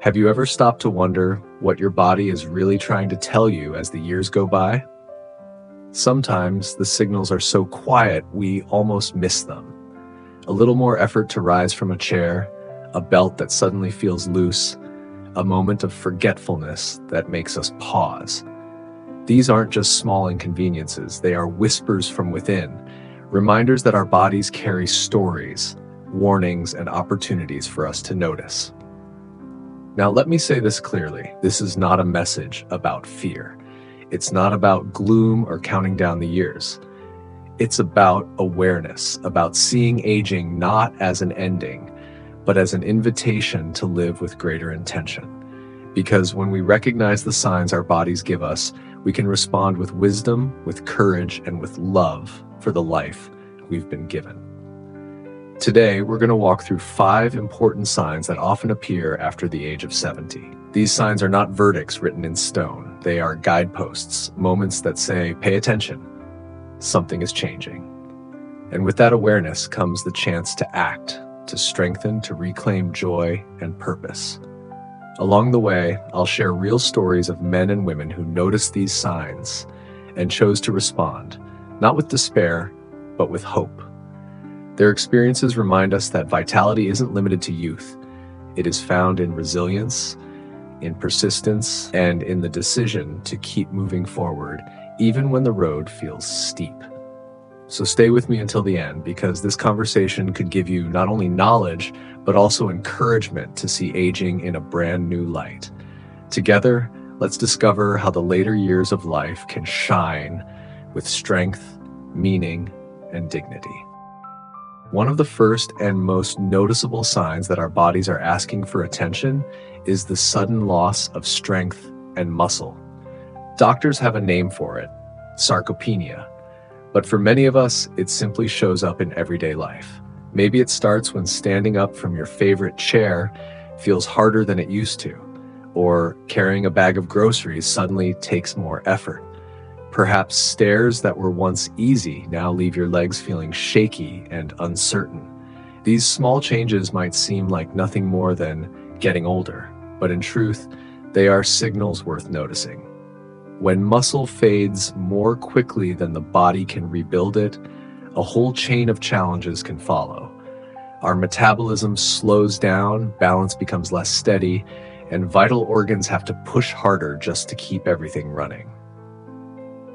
Have you ever stopped to wonder what your body is really trying to tell you as the years go by? Sometimes the signals are so quiet we almost miss them. A little more effort to rise from a chair, a belt that suddenly feels loose, a moment of forgetfulness that makes us pause. These aren't just small inconveniences, they are whispers from within, reminders that our bodies carry stories, warnings, and opportunities for us to notice. Now, let me say this clearly. This is not a message about fear. It's not about gloom or counting down the years. It's about awareness, about seeing aging not as an ending, but as an invitation to live with greater intention. Because when we recognize the signs our bodies give us, we can respond with wisdom, with courage, and with love for the life we've been given. Today, we're going to walk through 5 important signs that often appear after the age of 70. These signs are not verdicts written in stone. They are guideposts, moments that say, pay attention, something is changing. And with that awareness comes the chance to act, to strengthen, to reclaim joy and purpose. Along the way, I'll share real stories of men and women who noticed these signs and chose to respond, not with despair, but with hope. Their experiences remind us that vitality isn't limited to youth. It is found in resilience, in persistence, and in the decision to keep moving forward, even when the road feels steep. So stay with me until the end, because this conversation could give you not only knowledge, but also encouragement to see aging in a brand new light. Together, let's discover how the later years of life can shine with strength, meaning, and dignity. One of the first and most noticeable signs that our bodies are asking for attention is the sudden loss of strength and muscle. Doctors have a name for it, sarcopenia. But for many of us, it simply shows up in everyday life. Maybe it starts when standing up from your favorite chair feels harder than it used to, or carrying a bag of groceries suddenly takes more effort. Perhaps stairs that were once easy now leave your legs feeling shaky and uncertain. These small changes might seem like nothing more than getting older, but in truth, they are signals worth noticing. When muscle fades more quickly than the body can rebuild it, a whole chain of challenges can follow. Our metabolism slows down, balance becomes less steady, and vital organs have to push harder just to keep everything running.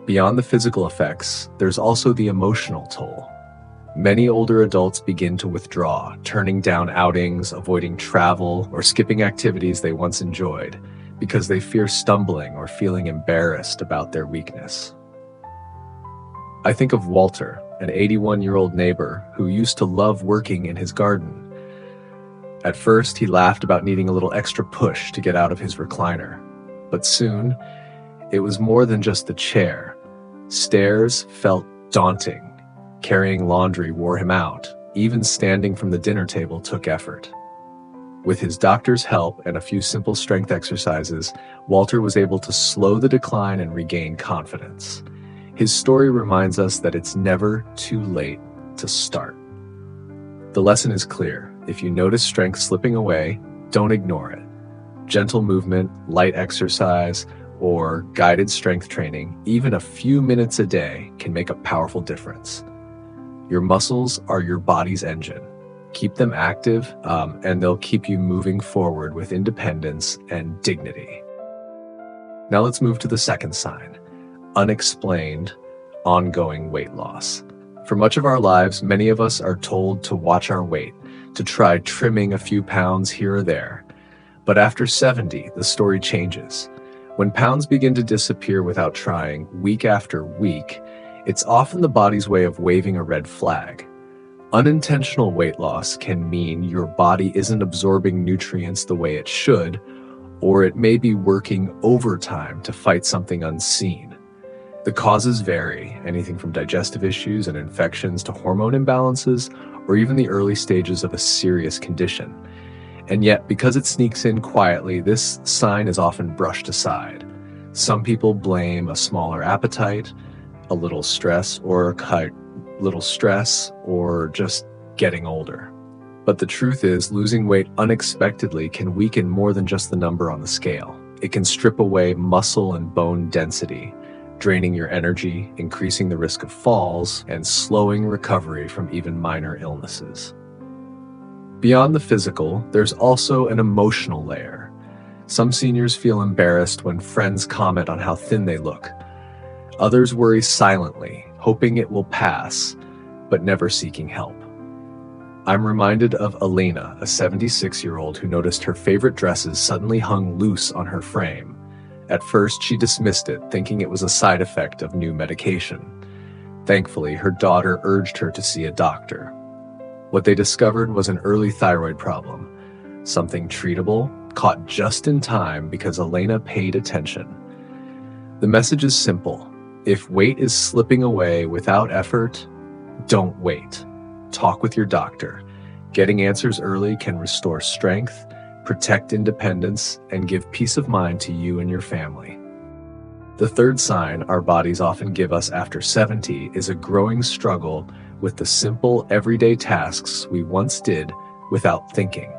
Beyond the physical effects, there's also the emotional toll. Many older adults begin to withdraw, turning down outings, avoiding travel, or skipping activities they once enjoyed, because they fear stumbling or feeling embarrassed about their weakness. I think of Walter, an 81-year-old neighbor who used to love working in his garden. At first, he laughed about needing a little extra push to get out of his recliner. But soon, it was more than just the chair. Stairs felt daunting. Carrying laundry wore him out. Even standing from the dinner table took effort. With his doctor's help and a few simple strength exercises, Walter was able to slow the decline and regain confidence. His story reminds us that it's never too late to start. The lesson is clear. If you notice strength slipping away, don't ignore it. Gentle movement, light exercise, or guided strength training, even a few minutes a day, can make a powerful difference. Your muscles are your body's engine. Keep them active, and they'll keep you moving forward with independence and dignity. Now let's move to the second sign, unexplained, ongoing weight loss. For much of our lives, many of us are told to watch our weight, to try trimming a few pounds here or there. But after 70, the story changes. When pounds begin to disappear without trying, week after week, it's often the body's way of waving a red flag. Unintentional weight loss can mean your body isn't absorbing nutrients the way it should, or it may be working overtime to fight something unseen. The causes vary, anything from digestive issues and infections to hormone imbalances, or even the early stages of a serious condition. And yet, because it sneaks in quietly, this sign is often brushed aside. Some people blame a smaller appetite, a little stress, or just getting older. But the truth is, losing weight unexpectedly can weaken more than just the number on the scale. It can strip away muscle and bone density, draining your energy, increasing the risk of falls, and slowing recovery from even minor illnesses. Beyond the physical, there's also an emotional layer. Some seniors feel embarrassed when friends comment on how thin they look. Others worry silently, hoping it will pass, but never seeking help. I'm reminded of Elena, a 76-year-old who noticed her favorite dresses suddenly hung loose on her frame. At first, she dismissed it, thinking it was a side effect of new medication. Thankfully, her daughter urged her to see a doctor. What they discovered was an early thyroid problem, something treatable, caught just in time because Elena paid attention. The message is simple. If weight is slipping away without effort, don't wait. Talk with your doctor. Getting answers early can restore strength, protect independence, and give peace of mind to you and your family. The third sign our bodies often give us after 70 is a growing struggle with the simple, everyday tasks we once did without thinking.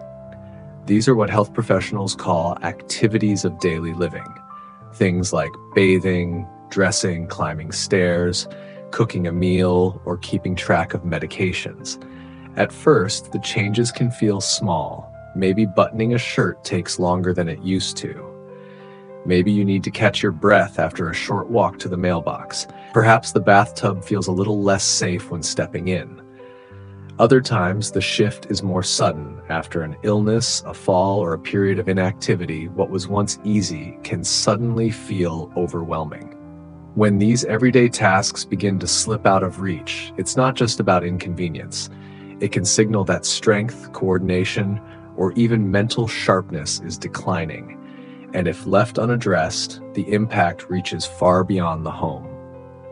These are what health professionals call activities of daily living. Things like bathing, dressing, climbing stairs, cooking a meal, or keeping track of medications. At first, the changes can feel small. Maybe buttoning a shirt takes longer than it used to. Maybe you need to catch your breath after a short walk to the mailbox. Perhaps the bathtub feels a little less safe when stepping in. Other times, the shift is more sudden. After an illness, a fall, or a period of inactivity, what was once easy can suddenly feel overwhelming. When these everyday tasks begin to slip out of reach, it's not just about inconvenience. It can signal that strength, coordination, or even mental sharpness is declining. And if left unaddressed, the impact reaches far beyond the home.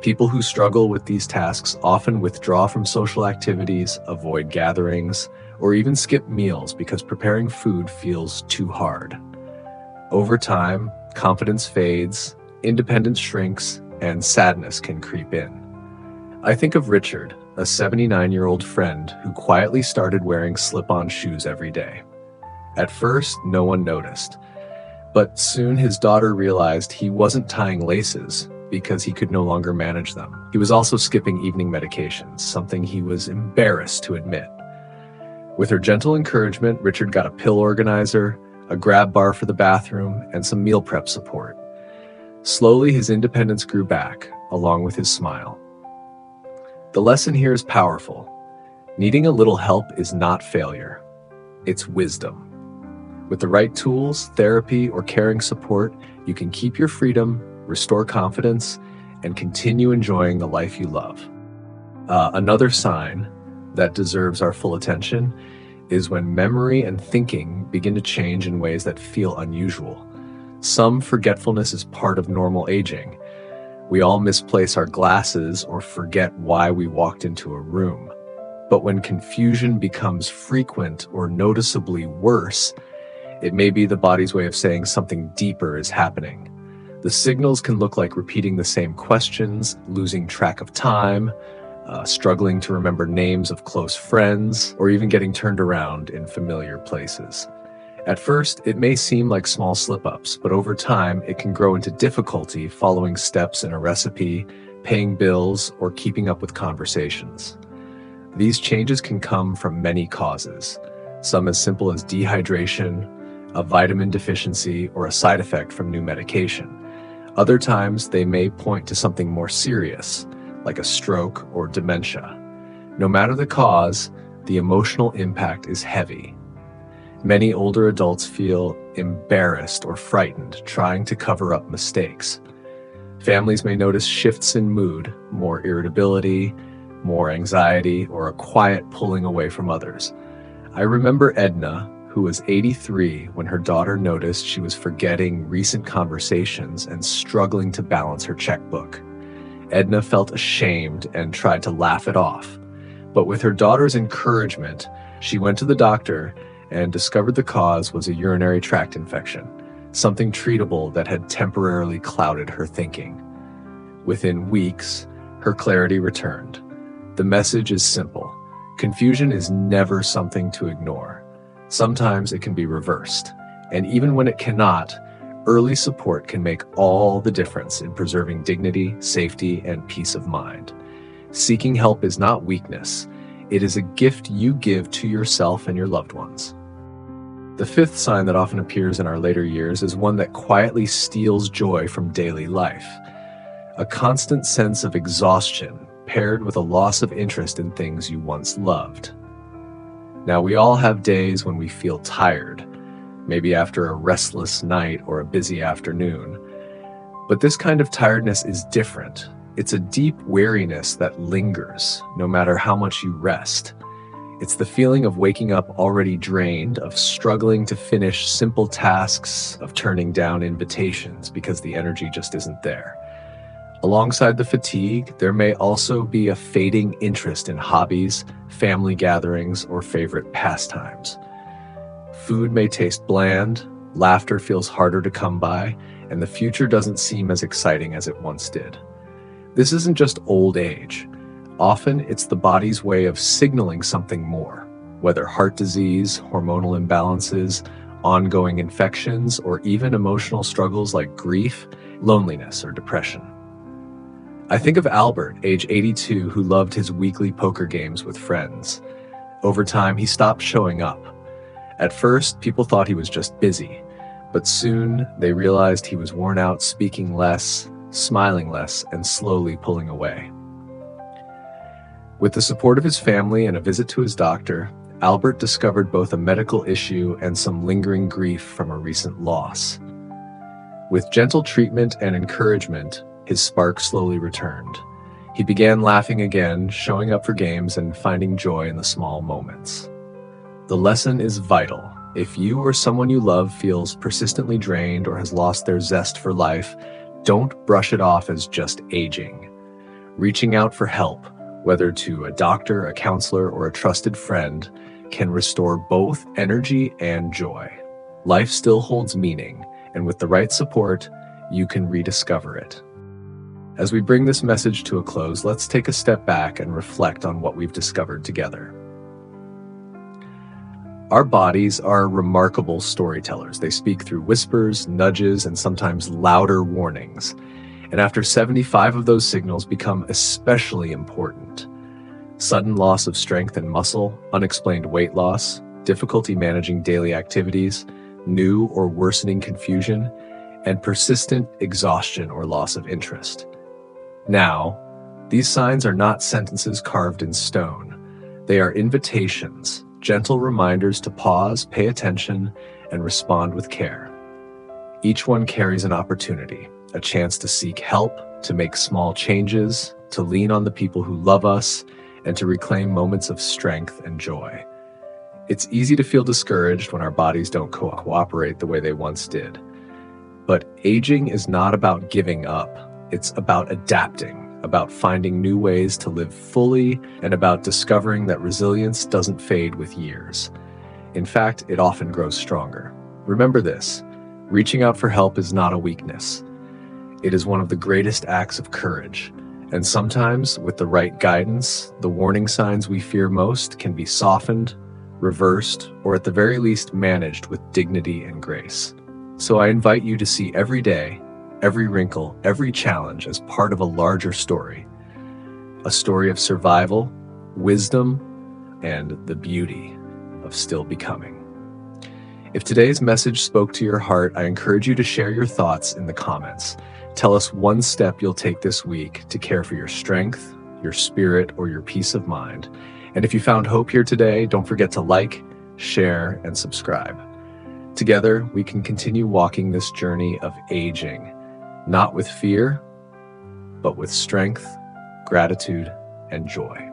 People who struggle with these tasks often withdraw from social activities, avoid gatherings, or even skip meals because preparing food feels too hard. Over time, confidence fades, independence shrinks, and sadness can creep in. I think of Richard, a 79-year-old friend who quietly started wearing slip-on shoes every day. At first, no one noticed, but soon his daughter realized he wasn't tying laces because he could no longer manage them. He was also skipping evening medications, something he was embarrassed to admit. With her gentle encouragement, Richard got a pill organizer, a grab bar for the bathroom, and some meal prep support. Slowly, his independence grew back, along with his smile. The lesson here is powerful. Needing a little help is not failure. It's wisdom. With the right tools, therapy, or caring support, you can keep your freedom, restore confidence, and continue enjoying the life you love. Another sign that deserves our full attention is when memory and thinking begin to change in ways that feel unusual. Some forgetfulness is part of normal aging. We all misplace our glasses or forget why we walked into a room. But when confusion becomes frequent or noticeably worse, it may be the body's way of saying something deeper is happening. The signals can look like repeating the same questions, losing track of time, struggling to remember names of close friends, or even getting turned around in familiar places. At first, it may seem like small slip-ups, but over time, it can grow into difficulty following steps in a recipe, paying bills, or keeping up with conversations. These changes can come from many causes, some as simple as dehydration, a vitamin deficiency, or a side effect from new medication. Other times, they may point to something more serious, like a stroke or dementia. No matter the cause, the emotional impact is heavy. Many older adults feel embarrassed or frightened, trying to cover up mistakes. Families may notice shifts in mood, more irritability, more anxiety, or a quiet pulling away from others. I remember Edna, who was 83 when her daughter noticed she was forgetting recent conversations and struggling to balance her checkbook. Edna felt ashamed and tried to laugh it off. But with her daughter's encouragement, she went to the doctor and discovered the cause was a urinary tract infection, something treatable that had temporarily clouded her thinking. Within weeks, her clarity returned. The message is simple. Confusion is never something to ignore. Sometimes it can be reversed, and even when it cannot, early support can make all the difference in preserving dignity, safety, and peace of mind. Seeking help is not weakness. It is a gift you give to yourself and your loved ones. The fifth sign that often appears in our later years is one that quietly steals joy from daily life. A constant sense of exhaustion paired with a loss of interest in things you once loved. Now, we all have days when we feel tired, maybe after a restless night or a busy afternoon. But this kind of tiredness is different. It's a deep weariness that lingers, no matter how much you rest. It's the feeling of waking up already drained, of struggling to finish simple tasks, of turning down invitations because the energy just isn't there. Alongside the fatigue, there may also be a fading interest in hobbies, family gatherings, or favorite pastimes. Food may taste bland, laughter feels harder to come by, and the future doesn't seem as exciting as it once did. This isn't just old age. Often, it's the body's way of signaling something more, whether heart disease, hormonal imbalances, ongoing infections, or even emotional struggles like grief, loneliness, or depression. I think of Albert, age 82, who loved his weekly poker games with friends. Over time, he stopped showing up. At first, people thought he was just busy, but soon they realized he was worn out, speaking less, smiling less, and slowly pulling away. With the support of his family and a visit to his doctor, Albert discovered both a medical issue and some lingering grief from a recent loss. With gentle treatment and encouragement, his spark slowly returned. He began laughing again, showing up for games, and finding joy in the small moments. The lesson is vital. If you or someone you love feels persistently drained or has lost their zest for life, don't brush it off as just aging. Reaching out for help, whether to a doctor, a counselor, or a trusted friend, can restore both energy and joy. Life still holds meaning, and with the right support, you can rediscover it. As we bring this message to a close, let's take a step back and reflect on what we've discovered together. Our bodies are remarkable storytellers. They speak through whispers, nudges, and sometimes louder warnings. And after 75 of those signals become especially important. Sudden loss of strength and muscle, unexplained weight loss, difficulty managing daily activities, new or worsening confusion, and persistent exhaustion or loss of interest. Now, these signs are not sentences carved in stone. They are invitations, gentle reminders to pause, pay attention, and respond with care. Each one carries an opportunity, a chance to seek help, to make small changes, to lean on the people who love us, and to reclaim moments of strength and joy. It's easy to feel discouraged when our bodies don't cooperate the way they once did. But aging is not about giving up. It's about adapting, about finding new ways to live fully, and about discovering that resilience doesn't fade with years. In fact, it often grows stronger. Remember this, reaching out for help is not a weakness. It is one of the greatest acts of courage. And sometimes, with the right guidance, the warning signs we fear most can be softened, reversed, or at the very least managed with dignity and grace. So I invite you to see every day, every wrinkle, every challenge as part of a larger story. A story of survival, wisdom, and the beauty of still becoming. If today's message spoke to your heart, I encourage you to share your thoughts in the comments. Tell us one step you'll take this week to care for your strength, your spirit, or your peace of mind. And if you found hope here today, don't forget to like, share, and subscribe. Together, we can continue walking this journey of aging, not with fear, but with strength, gratitude, and joy.